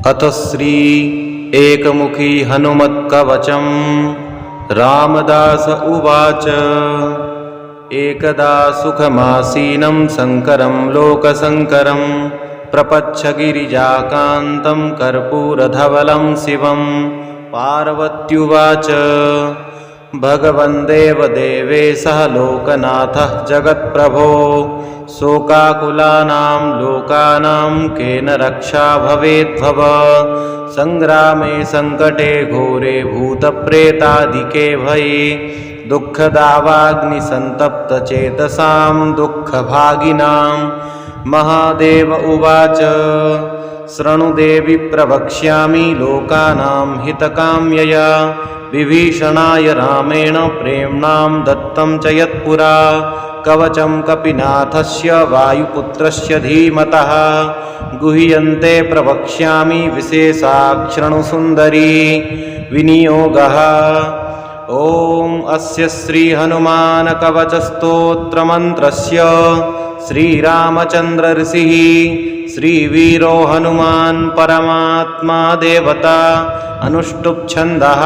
अथ श्री एकमुखी हनुमत्कवचम्। रामदास उवाच। एकदा सुखमासीनं शङ्करं लोकशङ्करं प्रपच्छ गिरिजाकान्तं कर्पूरधवलं शिवं। पार्वत्युवाच। भगवन् देवदेवेशः लोकनाथः जगत्प्रभो। शोकाकुलानां लोकानां केन रक्षा भवेद्भव। सङ्ग्रामे सङ्कटे घोरे भूतप्रेतादिके भये दुःखदावाग्निसन्तप्तचेतसां दुःखभागिनां। महादेव उवाच। शृणुदेवि प्रवक्ष्यामि लोकानां हितकाम्यया। विभीषणाय रामेण प्रेम्णां दत्तं च यत्पुरा कवचं कपिनाथस्य वायुपुत्रस्य धीमतः। गुह्यन्ते प्रवक्ष्यामि विशेषाक्षृणुसुन्दरी विनियोगः। ॐ अस्य श्रीहनुमानकवचस्तोत्रमन्त्रस्य श्रीरामचन्द्र ऋषिः श्रीवीरो हनुमान् परमात्मा देवता अनुष्टुप् छन्दः।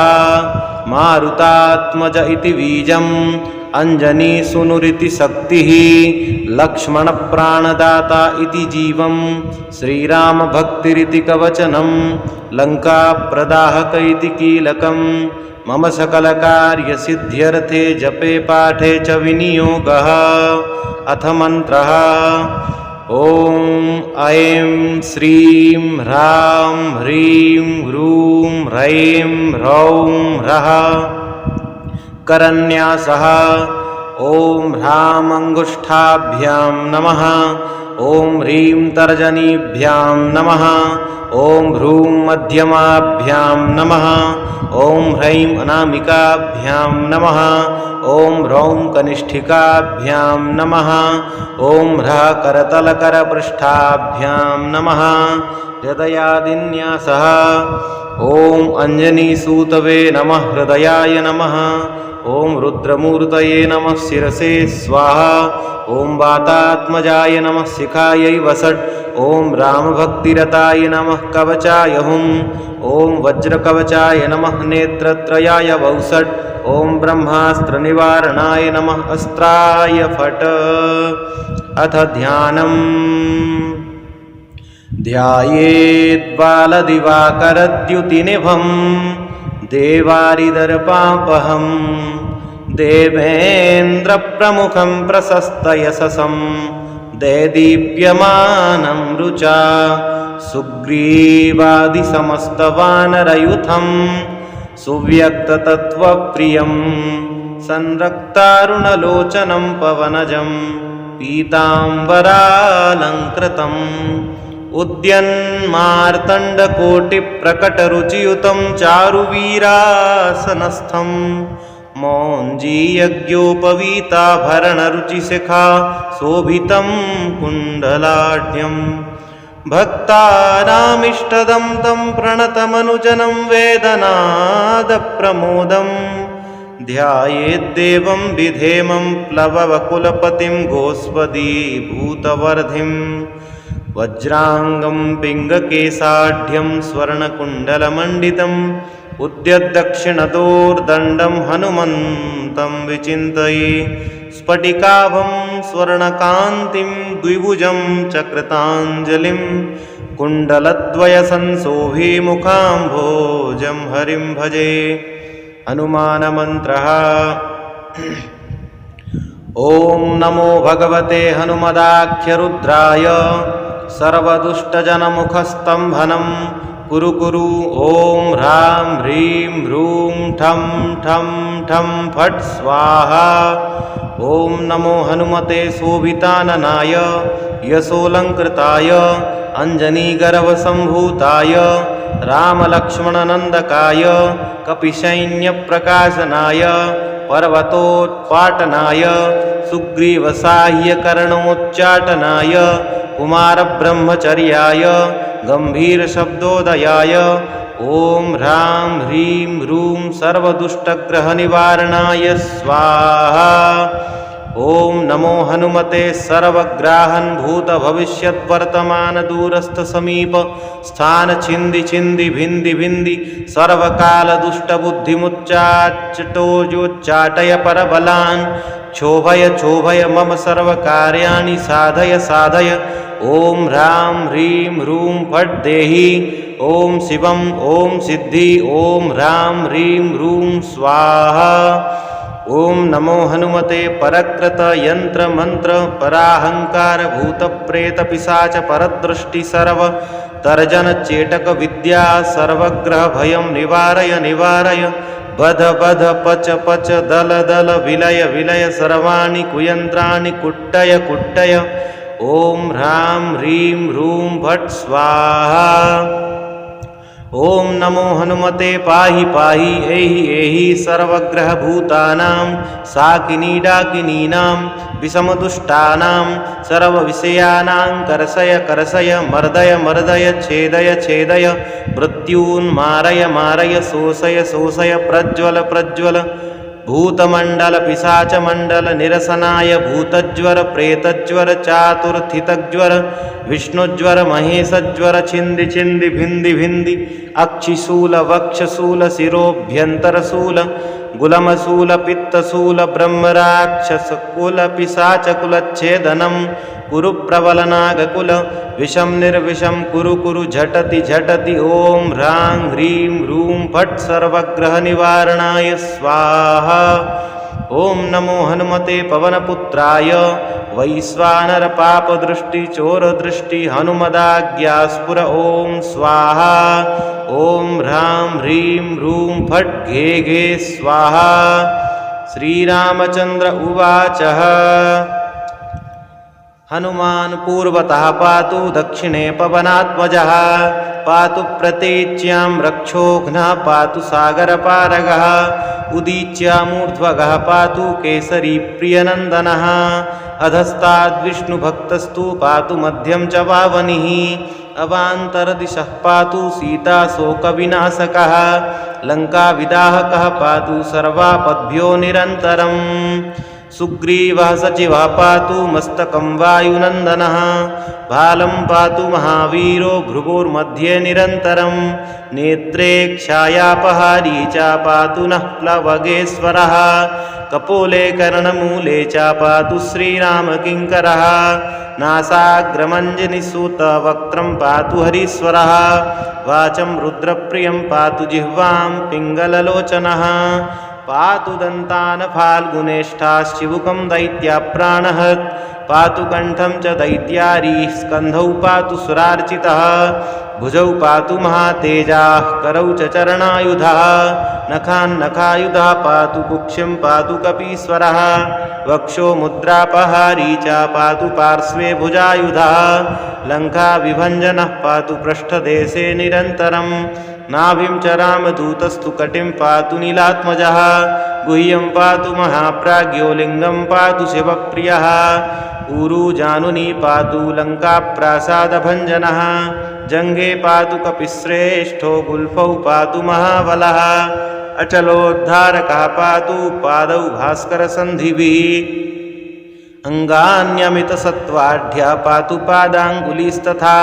मारुतात्मज इति बीजम् अञ्जनीसुनुरिति शक्तिः लक्ष्मणप्राणदाता इति जीवं श्रीरामभक्तिरिति कवचनं लङ्काप्रदाहक इति कीलकं। मम सकलकार्यसिद्ध्यर्थे जपे पाठे च विनियोगः। अथ मन्त्रः। ॐ ऐं श्रीं ह्रां ह्रीं ह्रूं ह्रैं ह्रौं ह्रः। करन्यासः। ॐ ह्रां अङ्गुष्ठाभ्यां नमः। ॐ ह्रीं तर्जनीभ्यां नमः। ॐ ह्रूं मध्यमाभ्यां नमः। ॐ ह्रैं अनामिकाभ्यां नमः। ॐ ह्रौं कनिष्ठिकाभ्यां नमः। ॐ ह्रः करतलकरपृष्ठाभ्यां नमः। हृदयादिन्यासः। ॐ अञ्जनीसूतवे नमः हृदयाय नमः। ॐ रुद्रमूर्तये नमः शिरसे स्वाहा। ॐ वातात्मजाय नमः शिखायै वसट्। ॐ रामभक्तिरताय नमः कवचाय हुम्। ॐ वज्रकवचाय नमः नेत्रत्रयाय वौषट्। ॐ ब्रह्मास्त्रनिवारणाय नमः अस्त्राय फट्। अथ ध्यानम्। ध्यायेद्बालदिवाकरद्युतिनिभं देवारिदर्पापहं। देवेन्द्रप्रमुखं प्रशस्तयशसं दैदीप्यमानं रुचा। सुग्रीवादिसमस्तवानरयुथं सुव्यक्ततत्त्वप्रियं संरक्तारुणलोचनं पवनजं पीताम्बरालङ्कृतम्। उद्यन्मार्तण्डकोटिप्रकटरुचियुतं चारुवीरासनस्थं। मौञ्जीयज्ञोपवीताभरणरुचिशिखा शोभितं कुण्डलाढ्यं। भक्तानामिष्टदं तं प्रणतमनुजनं वेदनादप्रमोदं। ध्यायेद्देवं विधेमं प्लवकुलपतिं गोस्पदीभूतवर्धिं। वज्राङ्गं पिङ्गकेशाढ्यं स्वर्णकुण्डलमण्डितम् उद्यद्दक्षिणतोर्दण्डं हनुमन्तं विचिन्तये। स्फटिकाभं स्वर्णकान्तिं द्विभुजं चकृताञ्जलिं कुण्डलद्वयसंशोभिमुखाम्भोजं हरिं भजे। हनुमानमन्त्रः। ॐ नमो भगवते हनुमदाख्यरुद्राय सर्वदुष्टजनमुखस्तम्भनं कुरु कुरु। ॐ ह्रां ह्रीं ह्रूं ठं ठं ठं फट् स्वाहा। ॐ नमो हनुमते शोभिताननाय यशोऽलङ्कृताय अञ्जनीगर्भसम्भूताय रामलक्ष्मणनन्दकाय कपिसैन्यप्रकाशनाय पर्वतोत्पाटनाय सुग्रीवसाह्यकरणोच्चाटनाय कुमारब्रह्मचर्याय गम्भीरशब्दोदयाय ॐ ह्रां ह्रीं ह्रूं सर्वदुष्टग्रहनिवारणाय स्वाहा। ॐ नमो हनुमते सर्वग्राहन् भूतभविष्यद्वर्तमान दूरस्थसमीप स्थान छिन्दि छिन्दि भिन्दि भिन्दि सर्वकालदुष्टबुद्धिमुच्चाटय परबलान् क्षोभय क्षोभय मम सर्वकार्याणि साधय साधय। ॐ ह्रां ह्रीं ह्रूं फट् देहि। ॐ शिवम् ॐ सिद्धि। ॐ ह्रां ह्रीं ह्रूं स्वाहा। ॐ नमो हनुमते परकृत यंत्र मंत्र पराहंकार भूत प्रेत पिशाच परदृष्टि सर्व तर्जन चेटक विद्या सर्वग्रह भयं निवारय निवारय। बध बध पच पच दल दल विलय विलय सर्वाणि कुयंत्राणि कुट्टय कुट्टय। ॐ ह्रां ह्रीं ह्रूं फट् स्वाहा। ॐ नमो हनुमते पाहि पाहि एहि एहि सर्वग्रहभूतानां साकिनी डाकिनीनां विषमदुष्टानां सर्वविषयानां कर्षय कर्षय मर्दय मर्दय छेदय छेदय मृत्यून्मारय मारय शोषय शोषय प्रज्वल प्रज्वल। भूतमंडल पिशाचमंडल निरसनाय भूतज्वर प्रेतज्वर चातुर्थितज्वर विष्णुज्वर महेशज्वर छिन्दि छिन्दि भिन्दि भिन्दि अक्षिशूल वक्षशूल शिरोभ्यन्तरशूल गुलमशूल पित्तशूल ब्रह्मराक्षसकुल पिशाचकुलच्छेदनं कुरु प्रबलनागकुल विषं निर्विषं कुरु कुरु झटति झटति। ॐ ह्रां ह्रीं ह्रूं फट् सर्वग्रहनिवारणाय स्वाहा। ॐ नमो हनुमते पवनपुत्राय वैश्वानर पापदृष्टि चोरदृष्टि हनुमदाज्ञास्फुर। ॐ स्वाहा। ॐ ह्रां ह्रीं ह्रूं फट् घे घे स्वाहा। श्रीरामचंद्र उवाच हनुमान् पूर्वतः पातु दक्षिणे पवनात्मजः पातु प्रतीच्यां रक्षोघ्नः पातु सागरपारगः उदीच्यामूर्ध्वगः पातु केसरी प्रियनन्दनः अधस्ताद्विष्णुभक्तस्तु पातु मध्यं च वावनिः अवान्तरदिशः पातु सीताशोकविनाशकः लङ्काविदाहकः पातु सर्वापद्भ्यो निरन्तरम् सुग्रीवः सचिवः पातु मस्तकं वायुनन्दनः भालं पातु महावीरो भ्रुवोर्मध्ये निरन्तरं नेत्रे क्षायापहारी च पातु नः प्लवगेश्वरः कपोले कर्णमूले च पातु श्रीरामकिङ्करः नासाग्रमञ्जनिसूतवक्त्रं पातु हरीश्वरः वाचं रुद्रप्रियं पातु जिह्वां पिङ्गललोचनः पातु दन्तान् फाल्गुनेष्ठाश्चिबुकं दैत्याप्राणहत् पातु कण्ठं च दैत्यारीः स्कन्धौ पातु सुरार्चितः भुजौ पातु महातेजाः करौ च चरणायुधः नखान्नखायुधः पातु कुक्षिं पातु कपीश्वरः वक्षो मुद्रापहारी च पातु पार्श्वे भुजायुधः लङ्काविभञ्जनः पातु पृष्ठदेशे निरन्तरं नाभिं च रामदूतस्तु कटिं पातु नीलात्मजः गुह्यं पातु महाप्राज्ञो लिङ्गं पातु शिवप्रियः ऊरू जानुनी पातु लङ्काप्रासादभञ्जनः जङ्घे पातु कपिश्रेष्ठो गुल्फौ पातु महाबलः अचलोद्धारकः पातु पादौ भास्करसन्धिभिः अङ्गान्यमितसत्त्वाढ्या पातु पादाङ्गुलीस्तथा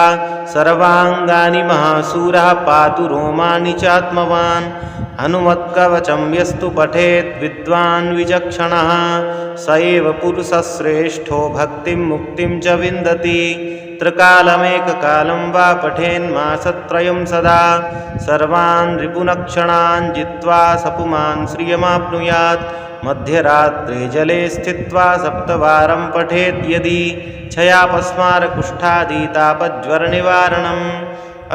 सर्वाङ्गानि महाशूरः पातु रोमाणि चात्मवान् हनुमत्कवचं यस्तु पठेत् विद्वान् विचक्षणः स एव पुरुषश्रेष्ठो भक्तिं मुक्तिं च विन्दति त्रिकालमेककालं वा पठेन्मासत्रयं सदा सर्वान् रिपुनक्षणान् जित्वा सपुमान् श्रियमाप्नुयात् मध्यरात्रे जले स्थित्वा सप्तवारं पठेत् यदि क्षयापस्मारकुष्ठादितापज्वरनिवारणम्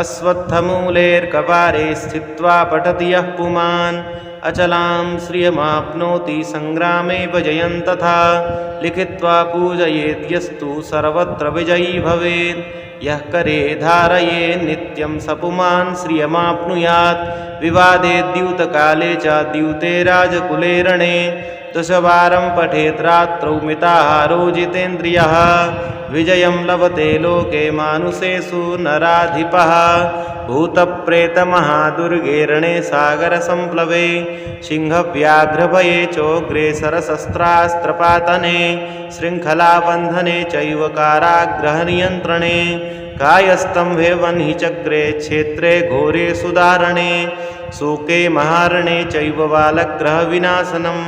अश्वत्थमूलेर्कपारे स्थित्वा पठति यः पुमान् अचलां श्रियमाप्नोति संग्रामे विजयं तथा लिखित्वा पूजयेद्यस्तु सर्वत्र विजयी भवेत् यः करे धारये नित्यं सपुमान् श्रियमाप्नुयात् विवादे द्यूतकाले च द्यूते राजकुले रणे दशवारं पठेत् रात्रौ मिताहारो जितेन्द्रियः विजयं लभते लोके मानुषेषु नराधिपः भूतप्रेतमहादुर्गे रणे सागरसम्प्लवे सिंहव्याघ्रभये चोग्रे सरशस्त्रास्त्रपातने शृङ्खलाबन्धने चैव कारागृहनियन्त्रणे कायस्तम्भे वह्निचक्रे क्षेत्रे घोरे सुदारणे शोके महारणे चैव बालग्रहविनाशनं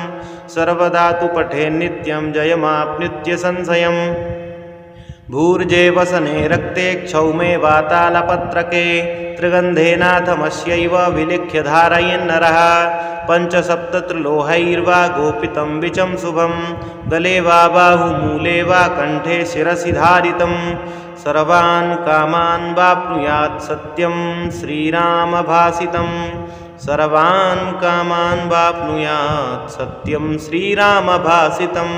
सर्वदा तु पठे नित्यं जयमाप्नुत्य संशयम् भूर्जे वसने रक्ते क्षौमे वातालपत्रके त्रिगन्धेनाथमस्यैव विलिख्य धारयन्नरः पञ्चसप्तत्रिलोहैर्वा गोपितं विचं शुभं गले वा बाहुमूले वा कण्ठे शिरसि धारितं सर्वान् कामान् वाप्नुयात् सत्यं श्रीरामभासितं सर्वान् कामान् वाप्नुयात् सत्यं श्रीरामभासितम्।